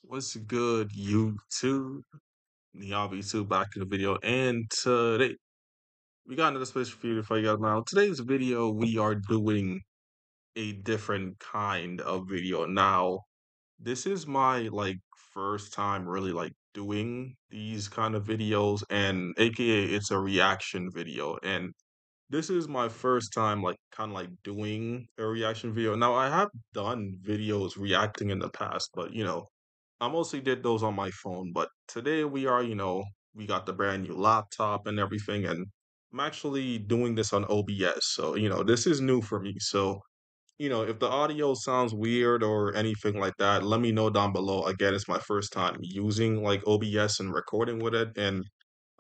What's good, YouTube? Y'all back to the video, and today we got another special video for you guys. Now, today's video we are doing a different kind of video. Now, this is my first time really doing these kind of videos, and AKA it's a reaction video, and this is my first time kind of doing a reaction video. Now, I have done videos reacting in the past, but I mostly did those on my phone, but today we got the brand new laptop and everything, and I'm actually doing this on OBS. So, this is new for me. So, if the audio sounds weird or anything like that, let me know down below. Again, it's my first time using OBS and recording with it, and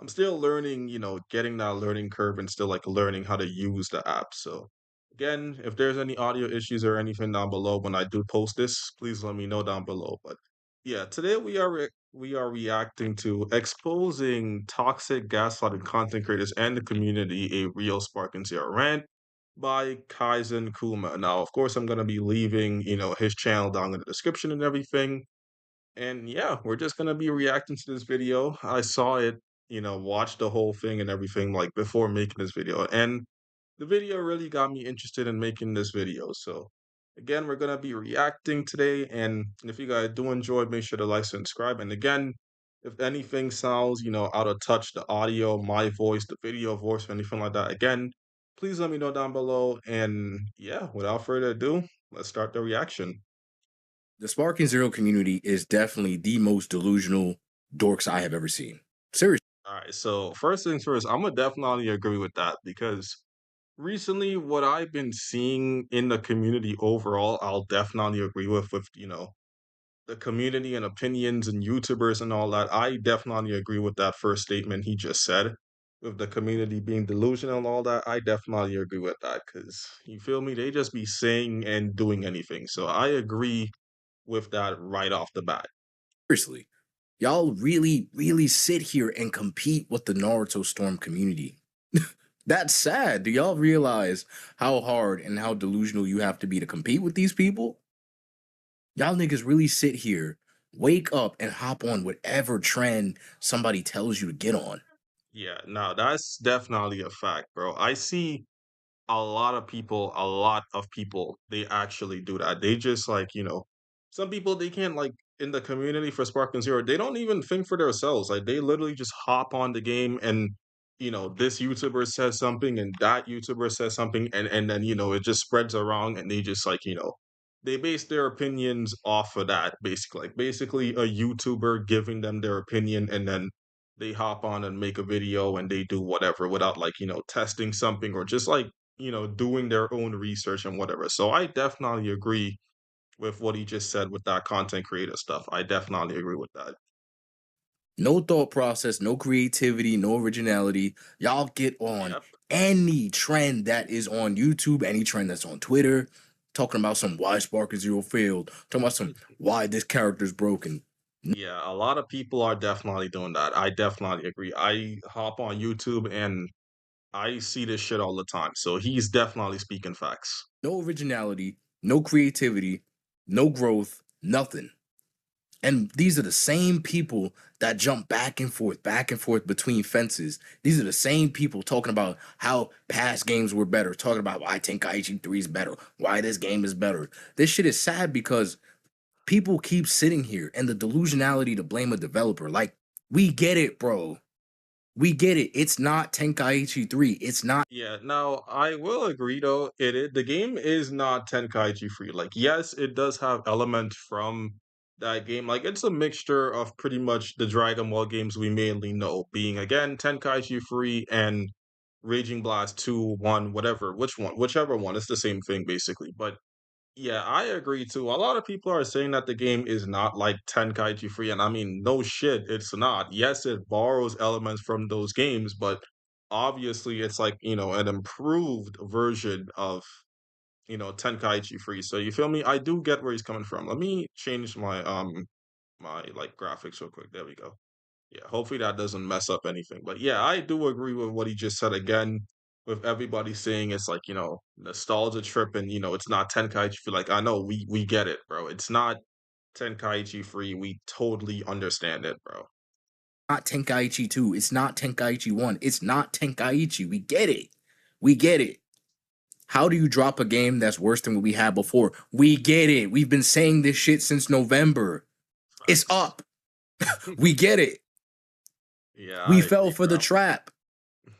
I'm still learning, getting that learning curve and still learning how to use the app. So, again, if there's any audio issues or anything down below when I do post this, please let me know down below. But yeah, today we are reacting to exposing toxic gaslighting content creators and the community, a real sparking zero rant by Kaizen Kuma. Now, of course, I'm gonna be leaving, his channel down in the description and everything. And yeah, we're just gonna be reacting to this video. I saw it, watched the whole thing and everything before making this video. And the video really got me interested in making this video. So again, we're gonna be reacting today. And if you guys do enjoy, make sure to like, subscribe. And again, if anything sounds, out of touch, the audio, my voice, the video voice, or anything like that, again, please let me know down below. And yeah, without further ado, let's start the reaction. The Sparking Zero community is definitely the most delusional dorks I have ever seen. Seriously. All right, so first things first, I'm gonna definitely agree with that because recently what I've been seeing in the community overall, I'll definitely agree with the community and opinions and YouTubers and all that. I definitely agree with that first statement he just said. With the community being delusional and all that, I definitely agree with that because you feel me? They just be saying and doing anything. So I agree with that right off the bat. Seriously. Y'all really sit here and compete with the Naruto Storm community. That's sad. Do y'all realize how hard and how delusional you have to be to compete with these people? Y'all niggas really sit here, wake up, and hop on whatever trend somebody tells you to get on. Yeah, no, that's definitely a fact, bro. I see a lot of people, they actually do that. They just some people they can't in the community for Sparking Zero, they don't even think for themselves. Like they literally just hop on the game and this YouTuber says something and that YouTuber says something and then it just spreads around and they just they base their opinions off of that basically. Like basically a YouTuber giving them their opinion and then they hop on and make a video and they do whatever without testing something or just doing their own research and whatever. So I definitely agree with what he just said with that content creator stuff. I definitely agree with that. No thought process, no creativity, no originality. Y'all get on Yep. any trend that is on YouTube, any trend that's on Twitter, talking about some why Sparker Zero failed, talking about some why this character's broken. Yeah, a lot of people are definitely doing that. I definitely agree. I hop on YouTube and I see this shit all the time. So he's definitely speaking facts. No originality, no creativity, no growth, nothing. And these are the same people that jump back and forth between fences. These are the same people talking about how past games were better, talking about why Tenkaichi 3 is better, why this game is better. This shit is sad because people keep sitting here and the delusionality to blame a developer. Like, we get it, bro. We get it. It's not Tenkaichi 3. It's not. Yeah, now I will agree though, the game is not Tenkaichi free. Like, yes, it does have elements from that game. Like, it's a mixture of pretty much the Dragon Ball games we mainly know, being again Tenkaichi free and Raging Blast 2, 1, whatever, whichever one, it's the same thing basically. But yeah, I agree too. A lot of people are saying that the game is not like Tenkaichi free, and I mean, no shit, it's not. Yes, it borrows elements from those games, but obviously it's an improved version of, Tenkaichi free. So you feel me? I do get where he's coming from. Let me change my graphics real quick. There we go. Yeah, hopefully that doesn't mess up anything. But yeah, I do agree with what he just said again, with everybody saying it's nostalgia trip and it's not Tenkaichi. Like I know we get it, bro. It's not Tenkaichi free, we totally understand it, bro. Not Tenkaichi 2. It's not Tenkaichi 1. It's not Tenkaichi. We get it. We get it. How do you drop a game that's worse than what we had before? We get it. We've been saying this shit since November. It's Facts. up. We get it. Yeah, We I fell agree, for the trap.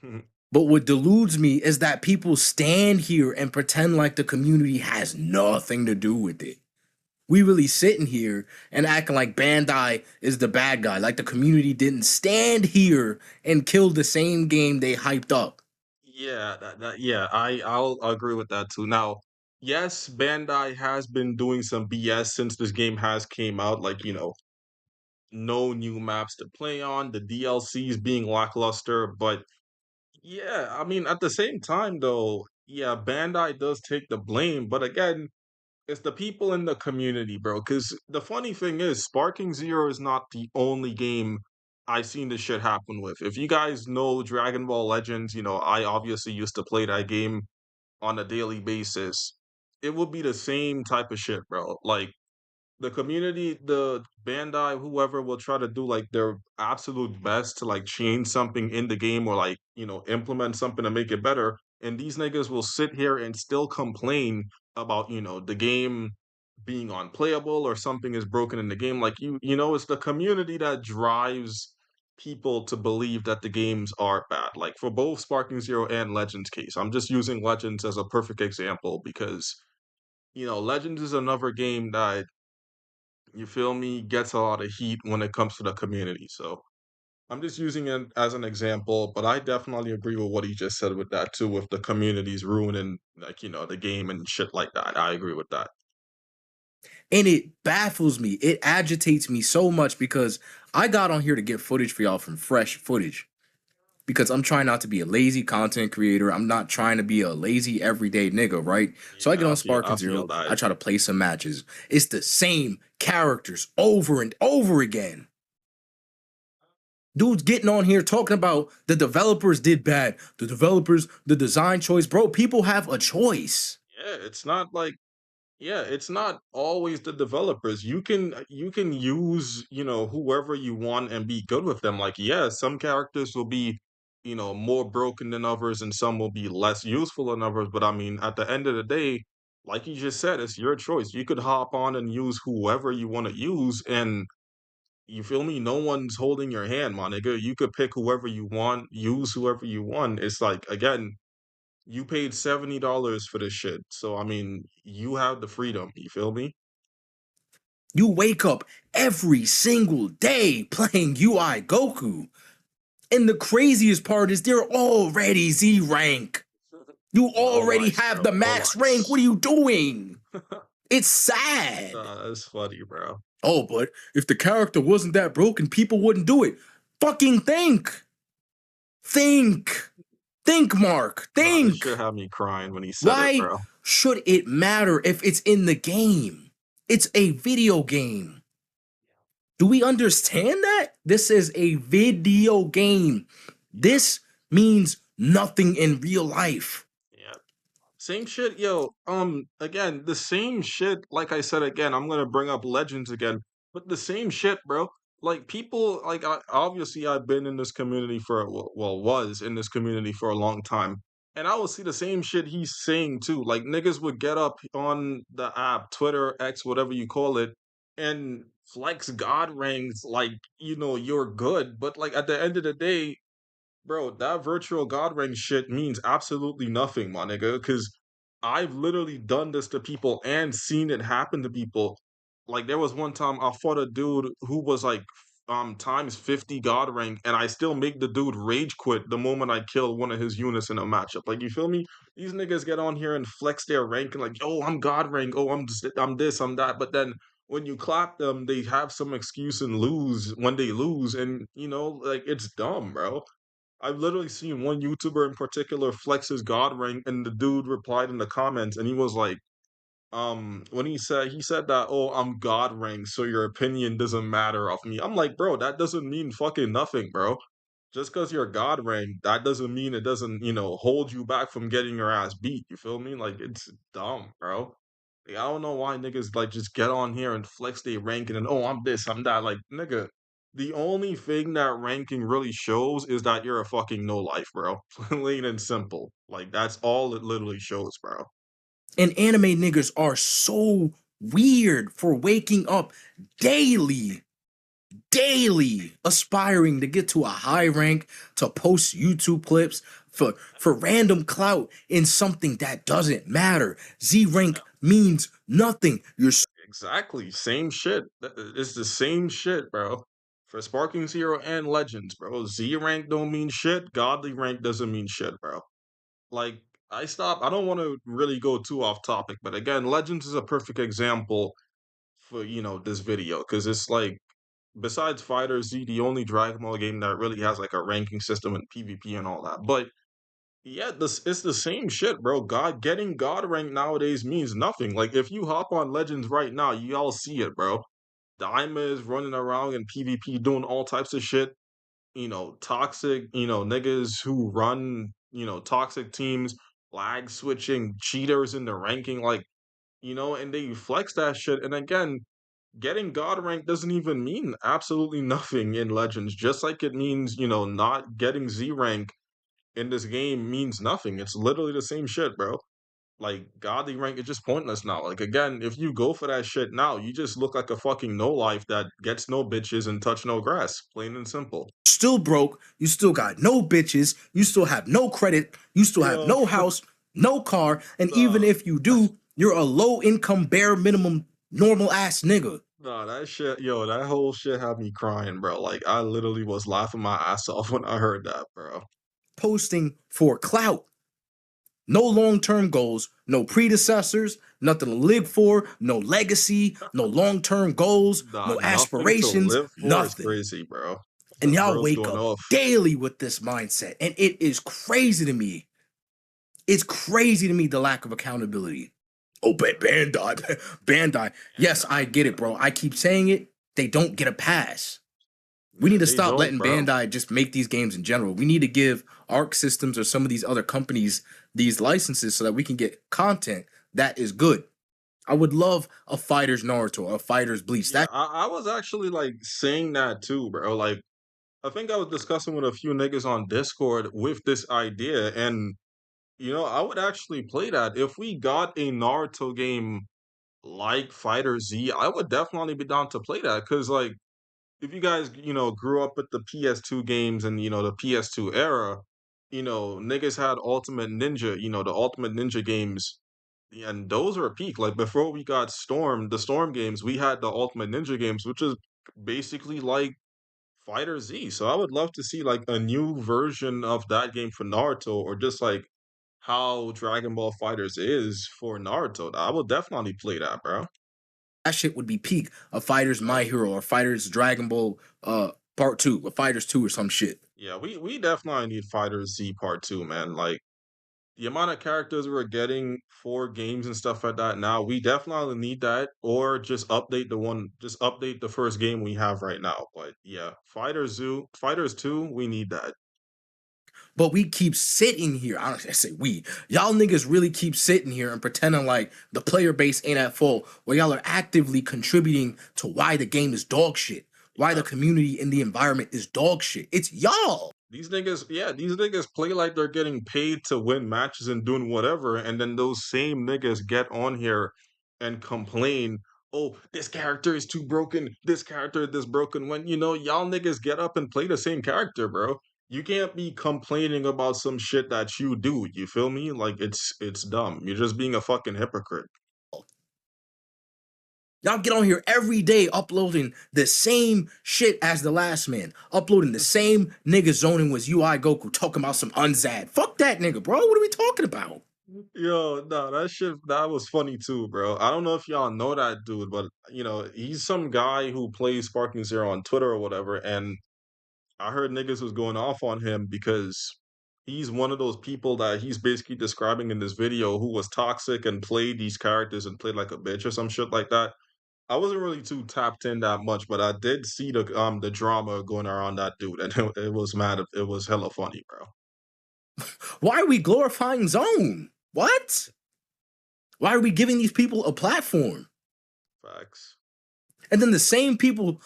bro. But what deludes me is that people stand here and pretend like the community has nothing to do with it. We really sitting here and acting like Bandai is the bad guy, like the community didn't stand here and kill the same game they hyped up. Yeah, yeah, I'll agree with that too. Now, yes, Bandai has been doing some BS since this game has came out, like, no new maps to play on, the DLCs being lackluster, but yeah, I mean, at the same time though, yeah, Bandai does take the blame, but again, it's the people in the community, bro. Because the funny thing is, Sparking Zero is not the only game I've seen this shit happen with. If you guys know Dragon Ball Legends, I obviously used to play that game on a daily basis. It would be the same type of shit, bro. Like, the community, the Bandai, whoever will try to do like their absolute best to like change something in the game or like, implement something to make it better. And these niggas will sit here and still complain about, the game being unplayable or something is broken in the game. Like it's the community that drives people to believe that the games are bad. Like for both Sparking Zero and Legends case. I'm just using Legends as a perfect example because Legends is another game that you feel me, gets a lot of heat when it comes to the community. So I'm just using it as an example, but I definitely agree with what he just said with that too, with the communities ruining like, the game and shit like that. I agree with that. And it baffles me. It agitates me so much because I got on here to get footage for y'all from fresh footage. Because I'm trying not to be a lazy content creator. I'm not trying to be a lazy everyday nigga, right? So I get Yeah, on I Sparking feel Zero. that. I try to play some matches. It's the same characters over and over again. Dude's getting on here talking about the developers did bad. The developers, the design choice. Bro, people have a choice. Yeah, it's not like yeah, it's not always the developers. You can use, whoever you want and be good with them. Like, yeah, some characters will be, more broken than others and some will be less useful than others, but I mean, at the end of the day, like you just said, it's your choice. You could hop on and use whoever you want to use and you feel me? No one's holding your hand, my nigga. You could pick whoever you want, use whoever you want. It's like again, you paid $70 for this shit. So I mean, you have the freedom, you feel me? You wake up every single day playing UI Goku. And the craziest part is they're already Z rank. You No already ice, have bro. the No max rank. What ice. are you doing? It's sad. That's funny, bro. Oh, but if the character wasn't that broken, people wouldn't do it. Fucking think. Think. Think, Mark. Nah, this Think. shit had me crying when he said it, Why bro. should it matter if it's in the game? It's a video game. Do we understand that? This is a video game. Yeah, This means nothing in real life. yeah. Same shit, yo. Again, the same shit. Like I said again, I'm gonna bring up Legends again, but the same shit, bro. Like people, like obviously I've been in this community for was in this community for a long time, and I will see the same shit he's saying too. Like niggas would get up on the app, Twitter, X, whatever you call it, and flex god ranks like you're good, but like at the end of the day, bro, that virtual god ring shit means absolutely nothing, my nigga, because I've literally done this to people and seen it happen to people. Like there was one time I fought a dude who was like times 50 god rank, and I still make the dude rage quit the moment I kill one of his units in a matchup. Like you feel me? These niggas get on here and flex their rank and like, yo, I'm god rank, oh I'm this, I'm that, but then when you clap them, they have some excuse and lose when they lose, and like it's dumb, bro. I've literally seen one YouTuber in particular flex his god rank, and the dude replied in the comments, and he was like, when he said that, oh, I'm god rank, so your opinion doesn't matter of me. I'm like, bro, that doesn't mean fucking nothing, bro. Just because you're god rank, that doesn't mean it doesn't, hold you back from getting your ass beat. You feel me? Like it's dumb, bro. Like, I don't know why niggas like just get on here and flex their ranking and oh I'm this, I'm that. Like nigga, the only thing that ranking really shows is that you're a fucking no life, bro. Plain and simple. Like that's all it literally shows, bro. And anime niggas are so weird for waking up daily, daily aspiring to get to a high rank, to post YouTube clips for random clout in something that doesn't matter. Z rank means nothing. You're Exactly. Same shit. It's the same shit, bro. For Sparking Zero and Legends, bro. Z rank don't mean shit. Godly rank doesn't mean shit, bro. Like, I don't want to really go too off topic, but again, Legends is a perfect example for, this video. Because it's like, besides Fighter Z, the only Dragon Ball game that really has like a ranking system and PvP and all that. But yeah, it's the same shit, bro. Getting God rank nowadays means nothing. Like if you hop on Legends right now, you all see it, bro. Daima is running around in PvP doing all types of shit. Toxic, niggas who run, toxic teams, lag switching, cheaters in the ranking, like, and they flex that shit. And again, getting God rank doesn't even mean absolutely nothing in Legends, just like it means, not getting Z rank in this game means nothing. It's literally the same shit, bro. Like godly rank is just pointless now. Like again, if you go for that shit now, you just look like a fucking no life that gets no bitches and touch no grass. Plain and simple. still broke. You still got no bitches. You still have no credit. You still have Yo, no house, no car. And even nah, if you do, you're a low income, bare minimum, normal ass nigga nah, that shit, yo, that whole shit had me crying, bro. Like I literally was laughing my ass off when I heard that, bro. posting for clout. No long term goals, no predecessors, nothing to live for, no legacy, no long term goals, Nah, no nothing to aspirations, live for is nothing. crazy, bro. And y'all Bro's wake going up off. daily with this mindset. And it is crazy to me. It's crazy to me the lack of accountability. Oh, Bandai, Bandai. And Yes, I get it, bro. I keep saying it. They don't get a pass. We yeah, need to they stop don't, letting bro. Bandai just make these games in general. We need to give Arc Systems or some of these other companies these licenses so that we can get content that is good. I would love a fighter's Naruto or a fighter's Bleach. Yeah, That I was actually like saying that too, bro. Like I think I was discussing with a few niggas on Discord with this idea, and I would actually play that. If we got a Naruto game like Fighter Z, I would definitely be down to play that. Cause like if you guys, grew up with the PS2 games and the PS2 era, niggas had Ultimate Ninja, the Ultimate Ninja games, and those are peak. Like before we got the Storm games, we had the Ultimate Ninja games, which is basically like Fighter Z. So I would love to see like a new version of that game for Naruto, or just like how Dragon Ball Fighters is for Naruto. I would definitely play that, bro. shit would be peak. A fighter's Yeah, My Hero or fighter's Dragon Ball Part 2, a fighter's 2 or some shit. yeah, we definitely need Fighters Z Part 2, man. Like the amount of characters we're getting for games and stuff like that now, we definitely need that, or just update the first game we have right now. But yeah, Fighters 2, we need that. But we keep sitting here. I say we. Y'all niggas really keep sitting here and pretending like the player base ain't at full, where y'all are actively contributing to why the game is dog shit, why Yeah. the community in the environment is dog shit. It's y'all. These niggas play like they're getting paid to win matches and doing whatever, and then those same niggas get on here and complain, oh, this character is too broken, this character is this broken, when y'all niggas get up and play the same character, bro. You can't be complaining about some shit that you do, you feel me? Like it's dumb. You're just being a fucking hypocrite. Y'all get on here every day uploading the same shit as the last man, uploading the same nigga zoning was UI Goku talking about some unzad. Fuck that nigga, bro. What are we talking about? Yo, no, that was funny too, bro. I don't know if y'all know that dude, but he's some guy who plays Sparking Zero on Twitter or whatever, and I heard niggas was going off on him because he's one of those people that he's basically describing in this video who was toxic and played these characters and played like a bitch or some shit like that. I wasn't really too tapped in that much, but I did see the drama going around that dude, and it was mad. It was hella funny, bro. Why are we glorifying zone? What? Why are we giving these people a platform? Facts. And then the same people,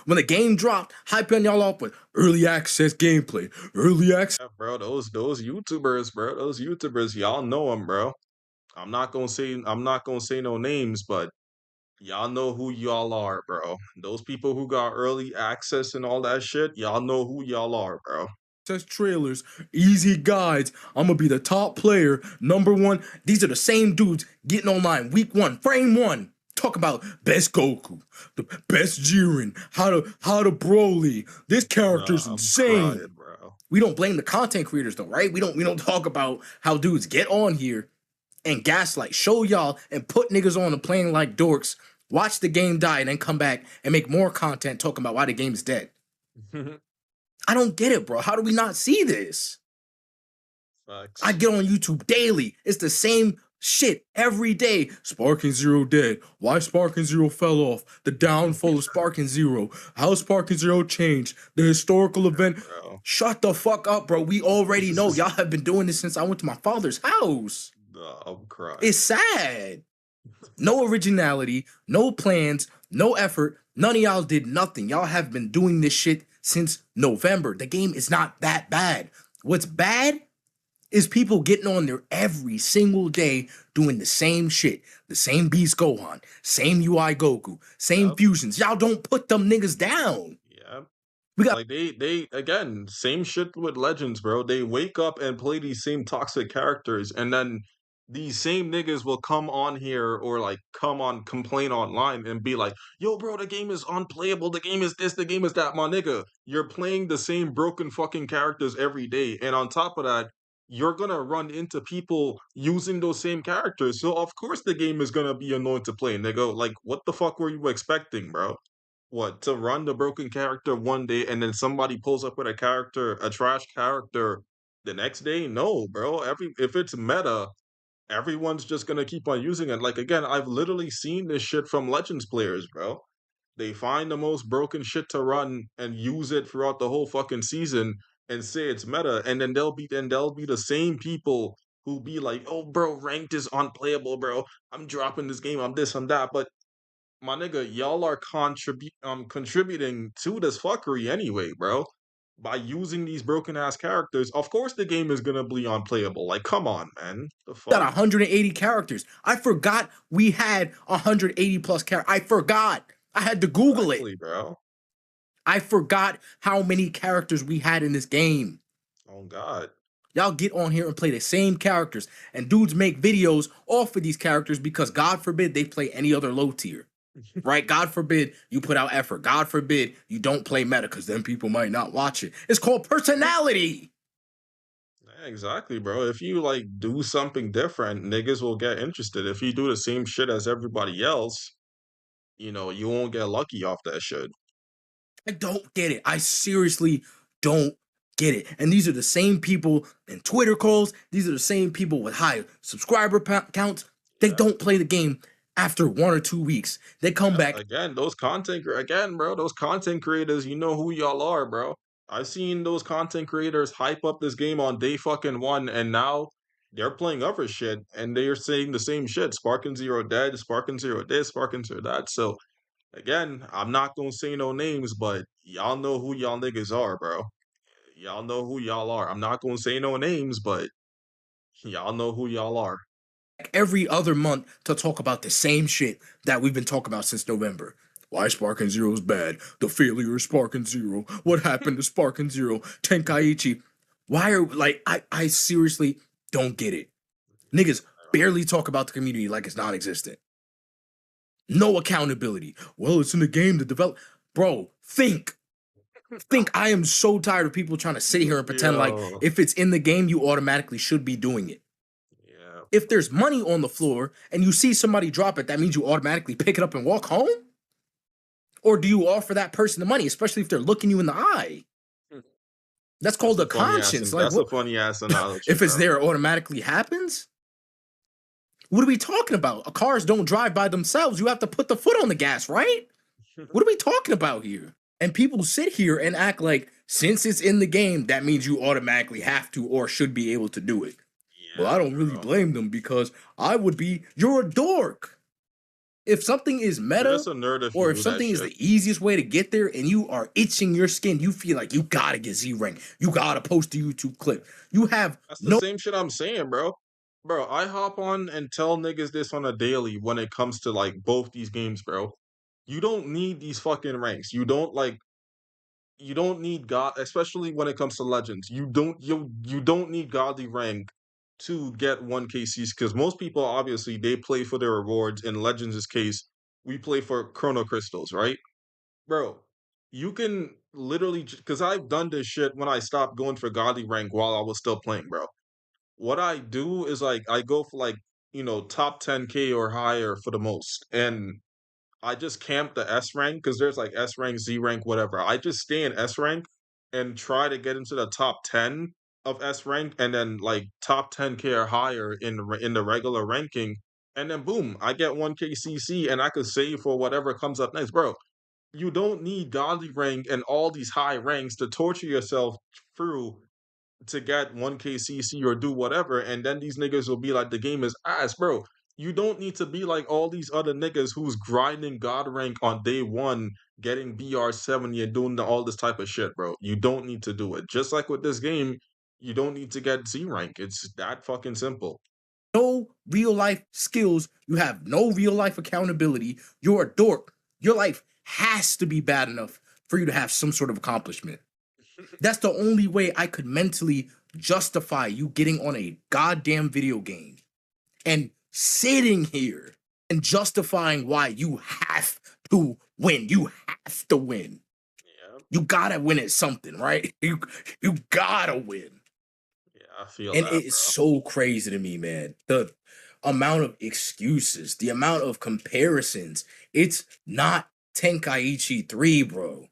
when the game dropped, hyping y'all up with early access gameplay, early access. Yeah, bro, those YouTubers, bro, those YouTubers, y'all know them, bro. I'm not gonna say no names, but y'all know who y'all are, bro. Those people who got early access and all that shit, y'all know who y'all are, bro. Trailers, easy guides. I'm gonna be the top player, #1. These are the same dudes getting online week 1, frame 1. Talk about best Goku, the best Jiren, how to Broly. This character's Nah, I'm crying, insane. bro. We don't blame the content creators though, right? We don't talk about how dudes get on here and gaslight, show y'all and put niggas on and playing like dorks, watch the game die, and then come back and make more content talking about why the game's dead. I don't get it, bro. How do we not see this? I Facts. get on YouTube daily. It's the same shit every day. Sparkingzero dead. Why Sparkingzero fell off. The downfall of Sparkingzero. How Sparkingzero changed. The historical event. Bro. Shut the fuck up, bro. We already know. Y'all have been doing this since I went to my father's house. Nah, I'm crying. It's sad. No originality, no plans, no effort. None of y'all did nothing. Y'all have been doing this shit since November. The game is not that bad. What's bad is people getting on there every single day doing the same shit. The same Beast Gohan, same UI Goku, same Yep. fusions. Y'all don't put them niggas down. Yeah. We got Like they again, same shit with Legends, bro. They wake up and play these same toxic characters, and then these same niggas will come on here or like come on complain online and be like, yo, bro, the game is unplayable, the game is this, the game is that, my nigga. You're playing the same broken fucking characters every day. And on top of that, you're gonna run into people using those same characters. So of course the game is gonna be annoying to play. And they go, like, what the fuck were you expecting, bro? What, to run the broken character one day and then somebody pulls up with a character, a trash character the next day? No, bro. If it's meta, everyone's just gonna keep on using it. Like again, I've literally seen this shit from Legends players, bro. They find the most broken shit to run and use it throughout the whole fucking season and say it's meta, and then they'll be the same people who be like, "Oh, bro, ranked is unplayable, bro. I'm dropping this game. I'm this, I'm that." But my nigga, y'all are contributing to this fuckery anyway, bro. By using these broken ass characters, of course the game is gonna be unplayable. Like, come on, man. The got fuck? 180 characters. I forgot we had 180 plus characters. I forgot. I had to Google it. Exactly, bro. I forgot how many characters we had in this game. Oh god. Y'all get on here and play the same characters, and dudes make videos off of these characters because God forbid they play any other low tier. Right? God forbid you put out effort. God forbid you don't play meta because then people might not watch it. It's called personality. Yeah, exactly, bro. If you like do something different, niggas will get interested. If you do the same shit as everybody else, you won't get lucky off that shit. I don't get it. I seriously don't get it. And these are the same people in Twitter calls. These are the same people with high subscriber counts. They Yeah. don't play the game after 1 or 2 weeks. They come Yeah, back. again, again, bro, those content creators, you know who y'all are, bro. I've seen those content creators hype up this game on day fucking one, and now they're playing other shit, and they're saying the same shit. Sparkingzero dead, Sparkingzero this, Sparkingzero that. So again, I'm not gonna say no names, but y'all know who y'all niggas are, bro. Y'all know who y'all are. I'm not gonna say no names, but y'all know who y'all are. Every other month to talk about the same shit that we've been talking about since November. Why Sparkingzero is bad. The failure of Sparkingzero. What happened to Sparkingzero? Tenkaichi. Why are I seriously don't get it. Niggas barely talk about the community like it's non-existent. No accountability. Well, it's in the game to develop. Bro, think. Think. I am so tired of people trying to sit here and pretend like Yo, if it's in the game, you automatically should be doing it. yeah, If there's money on the floor and you see somebody drop it, that means you automatically pick it up and walk home? Or do you offer that person the money, especially if they're looking you in the eye? That's called a conscience. Like, that's a what? funny ass analogy, If it's bro. there, it automatically happens? What are we talking about? Cars don't drive by themselves. You have to put the foot on the gas, right? What are we talking about here? And people sit here and act like since it's in the game, that means you automatically have to or should be able to do it. Well, I Yeah, don't really bro. blame them because I would be, you're a dork. If something is You're meta just a nerd if you or if do that something is shit. the easiest way to get there and you are itching your skin, you feel like you gotta get Z rank, you gotta post a YouTube clip. You have That's the no same shit I'm saying, bro. Bro, I hop on and tell niggas this on a daily when it comes to like both these games, bro. You don't need these fucking ranks. You don't need God, especially when it comes to legends. You don't need godly rank to get 1KCs because most people obviously they play for their rewards. In Legends' case, we play for chrono crystals, right? Bro, you can literally because I've done this shit when I stopped going for godly rank while I was still playing, bro. What I do is like I go for like, top 10K or higher for the most. And I just camp the S rank because there's like S rank, Z rank, whatever. I just stay in S rank and try to get into the top 10 of S rank and then like top 10K or higher in the regular ranking. And then boom, I get 1K CC and I could save for whatever comes up next. Bro, you don't need godly rank and all these high ranks to torture yourself through to get 1K CC or do whatever, and then these niggas will be like, the game is ass, bro. You don't need to be like all these other niggas who's grinding God rank on day one, getting BR70 and doing all this type of shit, bro. You don't need to do it. Just like with this game, you don't need to get Z rank. It's that fucking simple. no real life skills, you have no real life accountability, you're a dork. Your life has to be bad enough for you to have some sort of accomplishment. That's the only way I could mentally justify you getting on a goddamn video game and sitting here and justifying why you have to win. You have to win. Yeah, You gotta win at something, right? You gotta win. yeah, I feel And that, it's bro. so crazy to me, man. The amount of excuses, the amount of comparisons. It's not Tenkaichi 3, bro.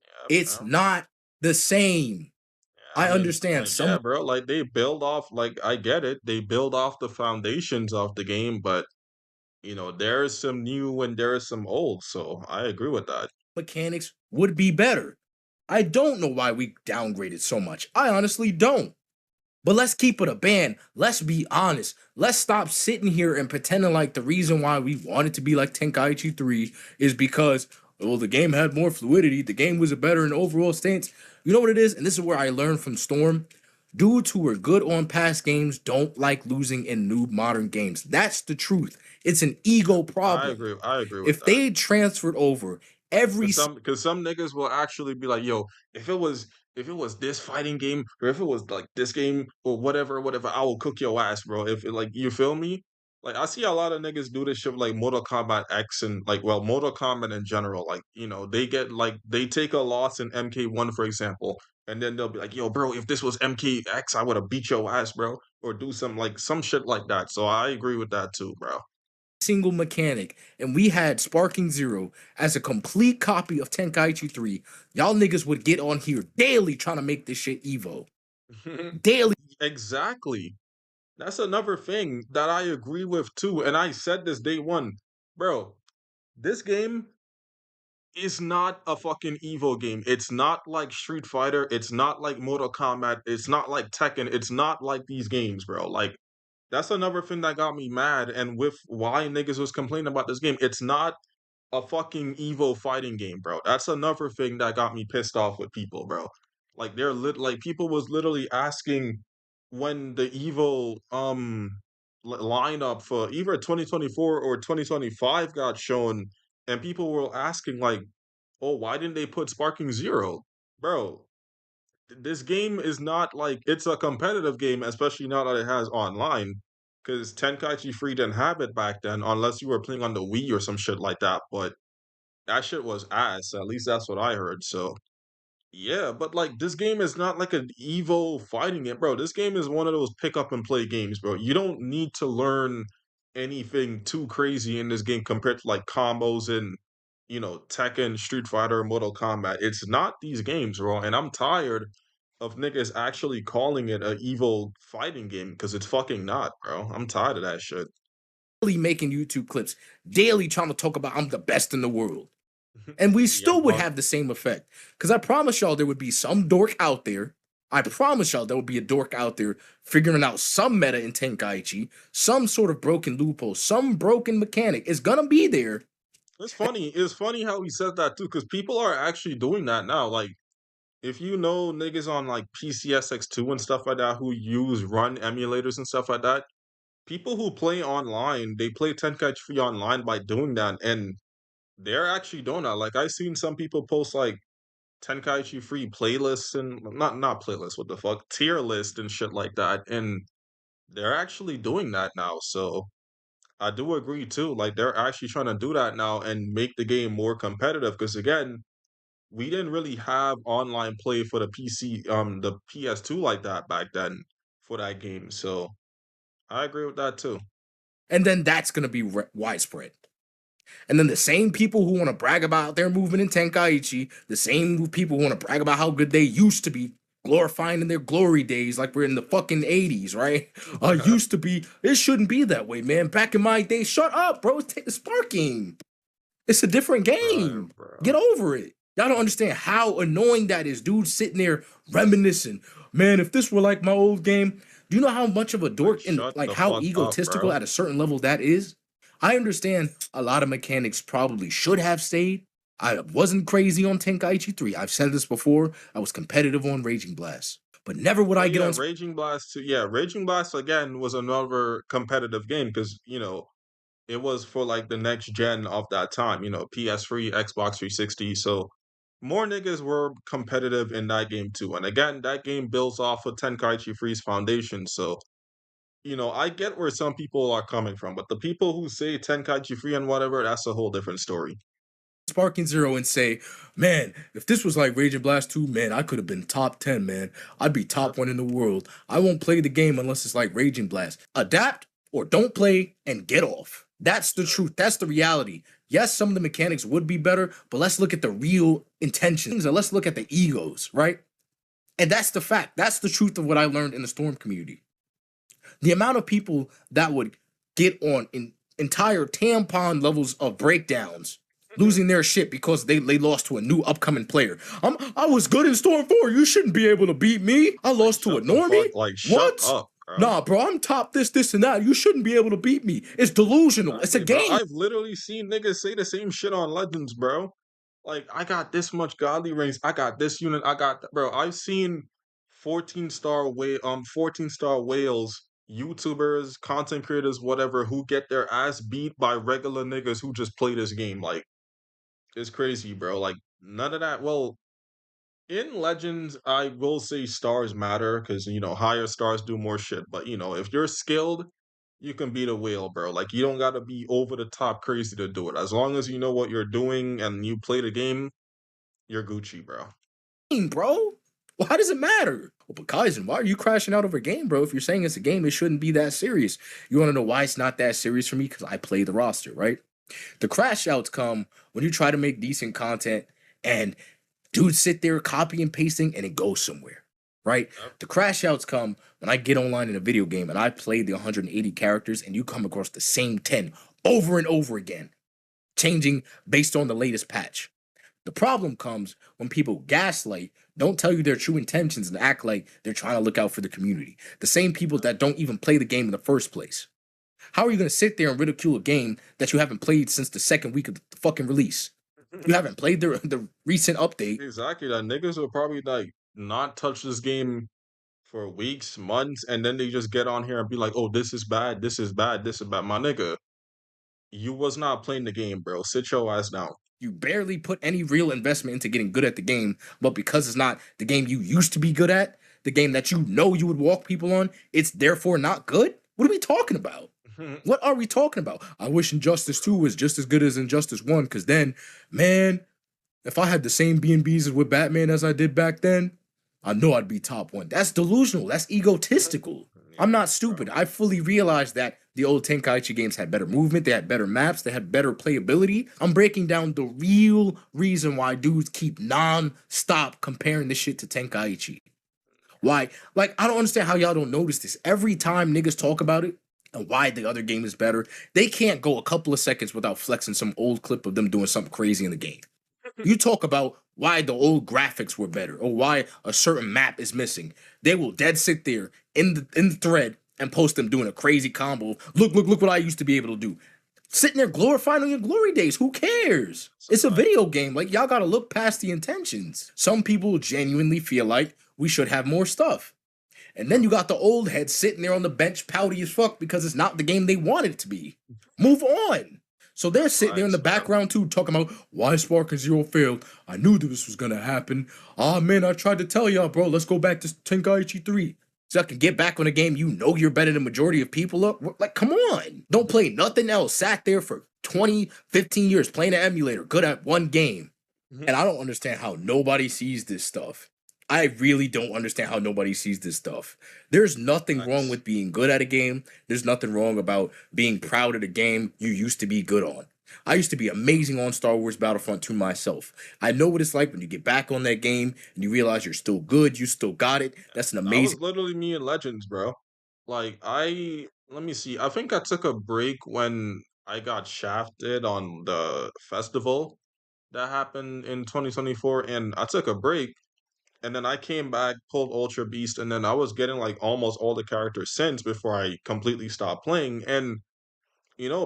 Yeah, It's bro. not the same. Yeah, I I mean, understand like, some yeah, bro. Like they build off, like I get it. They build off the foundations of the game, but there's some new and there's some old, so I agree with that. mechanics would be better. I don't know why we downgraded so much. I honestly don't. But let's keep it a band. Let's be honest. Let's stop sitting here and pretending like the reason why we wanted to be like Tenkaichi 3 is because, well, the game had more fluidity. The game was a better in overall stance. You know what it is? And this is where I learned from Storm. Dudes who were good on past games don't like losing in new modern games. That's the truth. It's an ego I problem. agree. I agree with If that. they transferred over every Because some niggas will actually be like, yo, if it was this fighting game or if it was like this game or whatever, I will cook your ass, bro. If it, like you feel me? Like I see a lot of niggas do this shit with, like Mortal Kombat X and like Mortal Kombat in general. Like, they get like they take a loss in MK1, for example, and then they'll be like, yo, bro, if this was MKX, I would have beat your ass, bro. Or do some shit like that. So I agree with that too, bro. single mechanic and we had sparkingzero as a complete copy of Tenkaichi 3, y'all niggas would get on here daily trying to make this shit Evo. Daily. Exactly. That's another thing that I agree with too. And I said this day one. Bro, this game is not a fucking Evo game. It's not like Street Fighter. It's not like Mortal Kombat. It's not like Tekken. It's not like these games, bro. Like, that's another thing that got me mad. And with why niggas was complaining about this game, it's not a fucking Evo fighting game, bro. That's another thing that got me pissed off with people, bro. Like like people was literally asking when the Evo lineup for either 2024 or 2025 got shown, and people were asking like, "Oh, why didn't they put Sparking Zero, bro?" This game is not like it's a competitive game, especially now that it has online. Because Tenkaichi Free didn't have it back then, unless you were playing on the Wii or some shit like that. But that shit was ass. At least that's what I heard. So yeah, but like this game is not like an Evo fighting game, bro. This game is one of those pick up and play games, bro. You don't need to learn anything too crazy in this game compared to like combos and Tekken, Street Fighter, Mortal Kombat. It's not these games, bro. And I'm tired of niggas actually calling it a Evo fighting game because it's fucking not, bro. I'm tired of that shit. Making YouTube clips, daily trying to talk about I'm the best in the world. And we Yeah, still would punk. have the same effect. Because I promise y'all there would be some dork out there. I promise y'all there will be a dork out there figuring out some meta in Tenkaichi, some sort of broken loophole, some broken mechanic is gonna be there. It's funny. It's funny how he said that too, because people are actually doing that now. Like, if you know niggas on like PCSX2 and stuff like that who use run emulators and stuff like that, people who play online, they play Tenkaichi Free online by doing that, and they're actually doing that. Like, I've seen some people post like Tenkaichi Free playlists and not playlists, what the fuck, tier list and shit like that, and they're actually doing that now. So I do agree too. Like, they're actually trying to do that now and make the game more competitive. Because again, we didn't really have online play for the PC, the PS2 like that back then for that game. So I agree with that too. And then that's gonna be widespread. And then the same people who want to brag about their movement in Tenkaichi, the same people who want to brag about how good they used to be, glorifying in their glory days like we're in the fucking 80s, right? Used to be, it shouldn't be that way, man. Back in my day, shut up, bro. It's sparking. It's a different Right, game. Get bro. over it. Y'all don't understand how annoying that is. Dude sitting there reminiscing. Man, if this were like my old game, do you know how much of a Like, dork and shut like the how fuck up, egotistical bro. at a certain level that is? I understand a lot of mechanics probably should have stayed. I wasn't crazy on Tenkaichi 3. I've said this before. I was competitive on Raging Blast. But never would Well, I get yeah, on Raging Blast 2. Yeah, Raging Blast again was another competitive game because, it was for like the next gen of that time, PS3, Xbox 360. So more niggas were competitive in that game too. And again, that game builds off of Tenkaichi Free's foundation. So, I get where some people are coming from, but the people who say Tenkaichi Free and whatever, that's a whole different story. Sparkingzero and say, man, if this was like Raging Blast 2, man, I could have been top 10, man. I'd be Yep. top one in the world. I won't play the game unless it's like Raging Blast. Adapt or don't play and get off. That's the truth. That's the reality. Yes, some of the mechanics would be better, but let's look at the real intentions and let's look at the egos, right? And that's the fact. That's the truth of what I learned in the Storm community. The amount of people that would get on in entire tampon levels of breakdowns, losing their shit because they lost to a new upcoming player. I was good in Storm 4. You shouldn't be able to beat me. I Like, lost to a shut the fuck, normie. like, shut What? up, bro. Nah, bro, I'm top this, and that. You shouldn't be able to beat me. It's delusional. It's a Exactly, bro. game. I've literally seen niggas say the same shit on Legends, bro. Like, I got this much godly rings. I got this unit. Bro. I've seen 14-star whales, YouTubers, content creators, whatever, who get their ass beat by regular niggas who just play this game. Like, it's crazy, bro. Like, none of that. Well, in Legends, I will say stars matter because higher stars do more shit. But if you're skilled, you can beat a whale, bro. Like, you don't gotta be over the top crazy to do it. As long as you know what you're doing and you play the game, you're Gucci, bro. Bro. Why does it matter? Well, but Kaizen, why are you crashing out over a game, bro? If you're saying it's a game, it shouldn't be that serious. You want to know why it's not that serious for me? Because I play the roster, right? The crash outs come when you try to make decent content and dudes sit there copy and pasting and it goes somewhere, right? Yep. The crash outs come when I get online in a video game and I play the 180 characters and you come across the same 10 over and over again, changing based on the latest patch. The problem comes when people gaslight, don't tell you their true intentions, and act like they're trying to look out for the community. The same people that don't even play the game in the first place. How are you going to sit there and ridicule a game that you haven't played since the second week of the fucking release? You haven't played the recent update. Exactly. That niggas will probably like not touch this game for weeks, months, and then they just get on here and be like, "Oh, this is bad. This is bad. This is bad." My nigga, you was not playing the game, bro. Sit your ass down. You barely put any real investment into getting good at the game, but because it's not the game you used to be good at, the game that you know you would walk people on, it's therefore not good? What are we talking about? What are we talking about? I wish Injustice 2 was just as good as Injustice 1, because then, man, if I had the same B&Bs with Batman as I did back then, I know I'd be top one. That's delusional. That's egotistical. Yeah, I'm not bro. stupid. I fully realized that the old Tenkaichi games had better movement, they had better maps, they had better playability. I'm breaking down the real reason why dudes keep non-stop comparing this shit to Tenkaichi. Why? Like, I don't understand how y'all don't notice this. Every time niggas talk about it and why the other game is better, they can't go a couple of seconds without flexing some old clip of them doing something crazy in the game. You talk about why the old graphics were better or why a certain map is missing. They will dead sit there in the thread and post them doing a crazy combo. Look what I used to be able to do. Sitting there glorifying on your glory days. Who cares? It's a It's a fact. video game. Like, y'all gotta look past the intentions. Some people genuinely feel like we should have more stuff. And then True. you got the old heads sitting there on the bench pouty as fuck because it's not the game they want it to be. Move on. So they're sitting there in the Facts, bro. background too, talking about why sparkingzero failed. I knew this was gonna happen. Ah man, I tried to tell y'all, bro. Let's go back to Tenkaichi 3. So I can get back on a game you know you're better than majority of people up. Like, come on. Don't play nothing else. Sat there for 20, 15 years playing an emulator, good at one game. Mhm. And I don't understand how nobody sees this stuff. I really don't understand how nobody sees this stuff. There's nothing wrong Facts. with being good at a game. There's nothing wrong about being proud of the game you used to be good on. I used to be amazing on Star Wars Battlefront 2 myself. I know what it's like when you get back on that game and you realize you're still good, you still got it. That's an That amazing was literally me in Legends, bro. Like let me see. I think I took a break when I got shafted on the festival that happened in 2024, and I took a break, and then I came back, pulled Ultra Beast, and then I was getting like almost all the characters since before I completely stopped playing. And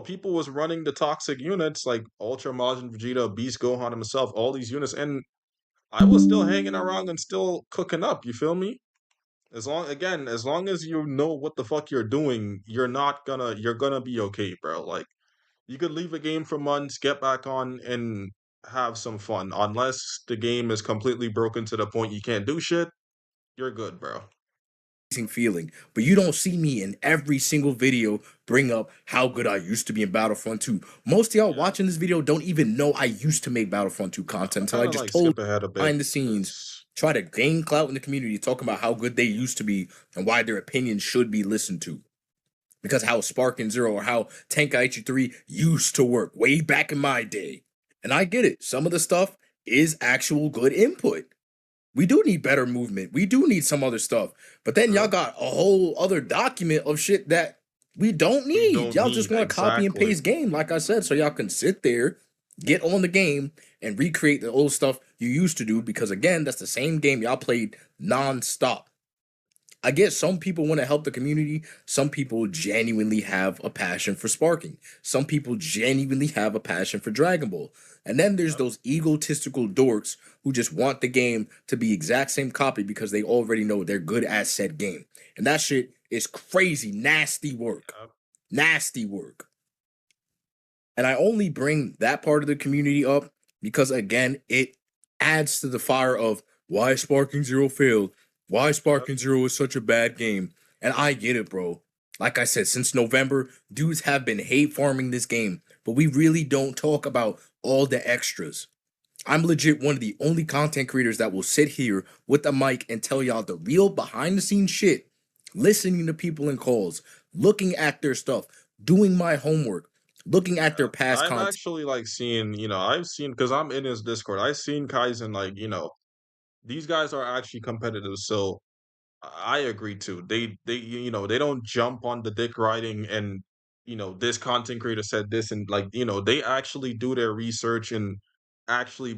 people was running the toxic units like Ultra Majin Vegeta, Beast Gohan himself, all these units, and I was still hanging around and still cooking up. You feel me? As long as you know what the fuck you're doing, you're gonna be okay, bro. Like you could leave a game for months, get back on and have some fun. Unless the game is completely broken to the point you can't do shit, you're good, bro. feeling. But you don't see me in every single video bring up how good I used to be in Battlefront 2. Most of y'all Yeah. watching this video don't even know I used to make Battlefront 2 content I'm until I gonna just like told skip ahead a bit behind the scenes, because try to gain clout in the community, talking about how good they used to be and why their opinions should be listened to. Because how Sparking Zero or how Tenkaichi 3 used to work way back in my day. And I get it. Some of the stuff is actual good input. We do need better movement. We do need some other stuff. But then y'all bro, got a whole other document of shit that we don't we need. don't Y'all just need want to copy and exactly. paste game, like I said, so y'all can sit there, get on the game, and recreate the old stuff you used to do. Because again, that's the same game y'all played non-stop. I guess some people want to help the community. Some people genuinely have a passion for sparking. Some people genuinely have a passion for Dragon Ball. And then there's Yep. those egotistical dorks who just want the game to be exact same copy because they already know they're good at said game. And that shit is crazy, nasty work. Yep. Nasty work. And I only bring that part of the community up because again, it adds to the fire of why Sparking Zero failed, why Yep. Sparking Zero is such a bad game. And I get it, bro. Like I said, since November, dudes have been hate farming this game, but we really don't talk about all the extras. I'm legit one of the only content creators that will sit here with a mic and tell y'all the real behind the scenes shit, listening to people in calls, looking at their stuff, doing my homework, looking at their past I've content. actually like seen, I've seen because I'm in his Discord. I've seen Kaizen like, these guys are actually competitive. So I agree too. They don't jump on the dick riding and this content creator said this and like they actually do their research and actually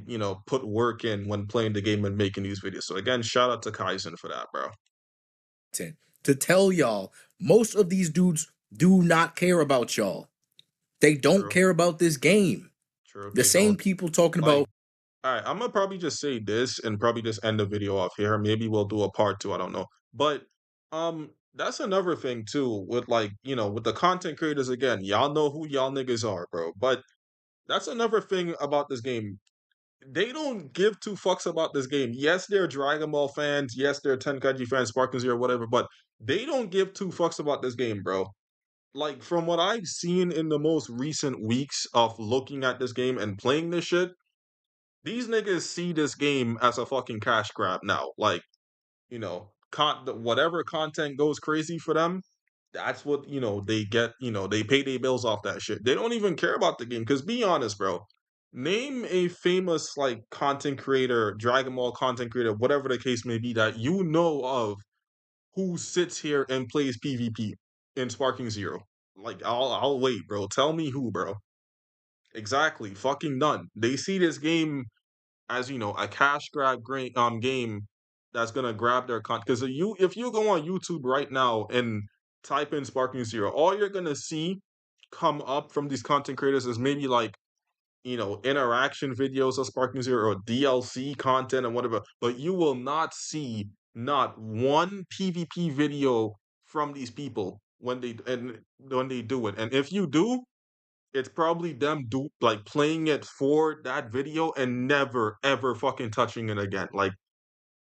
put work in when playing the game and making these videos. So again, shout out to Kaizen for that, bro. To tell y'all, most of these dudes do not care about y'all. They don't True, care about this game. true. The They same don't people talking like. about All right, I'm gonna probably just say this and probably just end the video off here. Maybe we'll do a part two. I don't know, but that's another thing too with like with the content creators again. Y'all know who y'all niggas are, bro. But that's another thing about this game. They don't give two fucks about this game. Yes, they're Dragon Ball fans. Yes, they're Tenkaichi fans, Sparkins or whatever. But they don't give two fucks about this game, bro. Like from what I've seen in the most recent weeks of looking at this game and playing this shit, these niggas see this game as a fucking cash grab now. Like, whatever content goes crazy for them, that's what, they get, they pay their bills off that shit. They don't even care about the game. Cause be honest, bro. Name a famous like content creator, Dragon Ball content creator, whatever the case may be, that you know of who sits here and plays PvP in Sparking Zero. Like, I'll wait, bro. Tell me who, bro. Exactly. Fucking none. They see this game. as a cash grab game that's gonna grab their content. Because if you go on YouTube right now and type in Sparking Zero, all you're gonna see come up from these content creators is maybe like interaction videos of Sparking Zero or DLC content and whatever, but you will not see not one PvP video from these people when they do it. And if you do, it's probably them like playing it for that video and never ever fucking touching it again. Like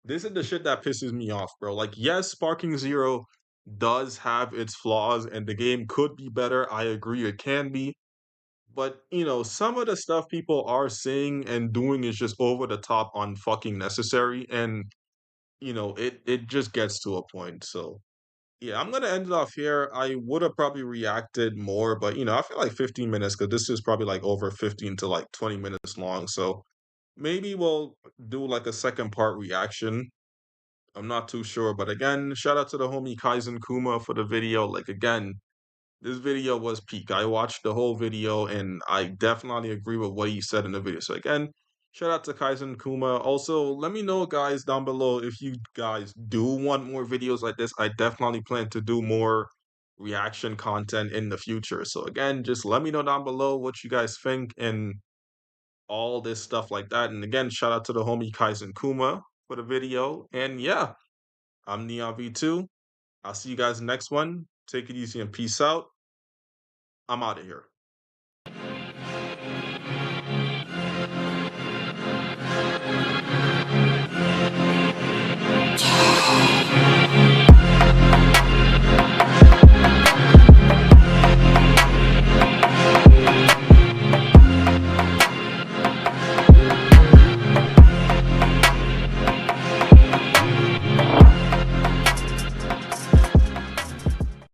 this is the shit that pisses me off, bro. Like yes, Sparking Zero does have its flaws and the game could be better. I agree it can be. But, some of the stuff people are saying and doing is just over the top on fucking necessary. And, it just gets to a point. So, yeah, I'm gonna end it off here. I would have probably reacted more, but I feel like 15 minutes because this is probably like over 15 to like 20 minutes long. So maybe we'll do like a second part reaction. I'm not too sure. But again, shout out to the homie Kaizen Kuma for the video. Like again, this video was peak. I watched the whole video and I definitely agree with what he said in the video. So again, shout out to Kaizen Kuma. Also, let me know guys down below if you guys do want more videos like this. I definitely plan to do more reaction content in the future. So again, just let me know down below what you guys think and all this stuff like that. And again, shout out to the homie Kaizen Kuma for the video. And yeah, I'm Neon V2. I'll see you guys next one. Take it easy and peace out. I'm out of here.